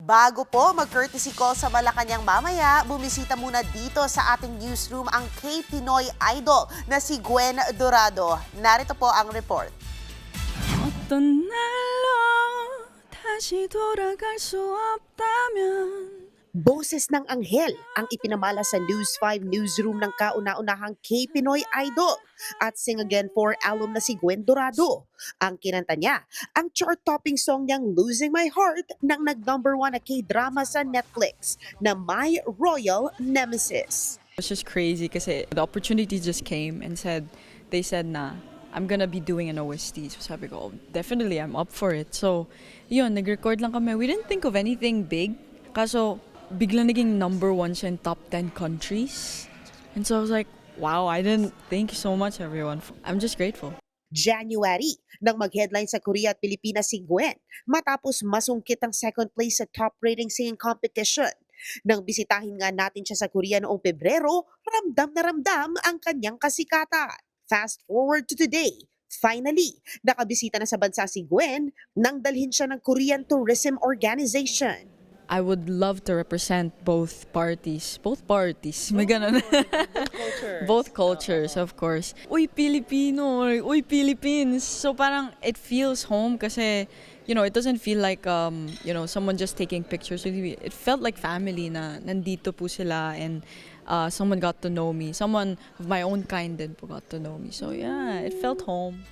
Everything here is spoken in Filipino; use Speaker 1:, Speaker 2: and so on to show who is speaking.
Speaker 1: Bago po mag-courtesy call sa Malacanang mamaya, bumisita muna dito sa ating newsroom ang K-Pinoy idol na si Gwen Dorado. Narito po ang report.
Speaker 2: 어떤 날로 다시 돌아갈 수 없다면
Speaker 1: Boses ng Anghel ang ipinamala sa News 5 newsroom ng kauna-unahang K-Pinoy idol at Sing Again 4 alum na si Gwen Dorado. Ang kinanta niya, ang chart-topping song niyang Losing My Heart nang nag-number 1 na K-drama sa Netflix na My Royal Nemesis.
Speaker 2: it's just crazy kasi the opportunity just came and they said na I'm gonna be doing an OST. So sabi ko, oh, definitely I'm up for it. So yun, nag-record lang kami. We didn't think of anything big. Kaso bigla naging number 1 siya in top 10 countries. And so I was like, wow, I didn't. Thank you so much everyone. I'm just grateful.
Speaker 1: January, nang mag-headline sa Korea at Pilipinas si Gwen matapos masungkit ang second place sa top rating singing competition. Nang bisitahin nga natin siya sa Korea noong Pebrero, ramdam na ramdam ang kanyang kasikatan. Fast forward to today, finally, nakabisita na sa bansa si Gwen nang dalhin siya ng Korean Tourism Organization.
Speaker 2: I would love to represent both parties. Both parties. May ganun. Both cultures, of course. Uy, Filipino. Uy, Philippines. So parang it feels home kasi, it doesn't feel like, someone just taking pictures. It felt like family na nandito po sila and someone got to know me. Someone of my own kind din po got to know me. So yeah, it felt home.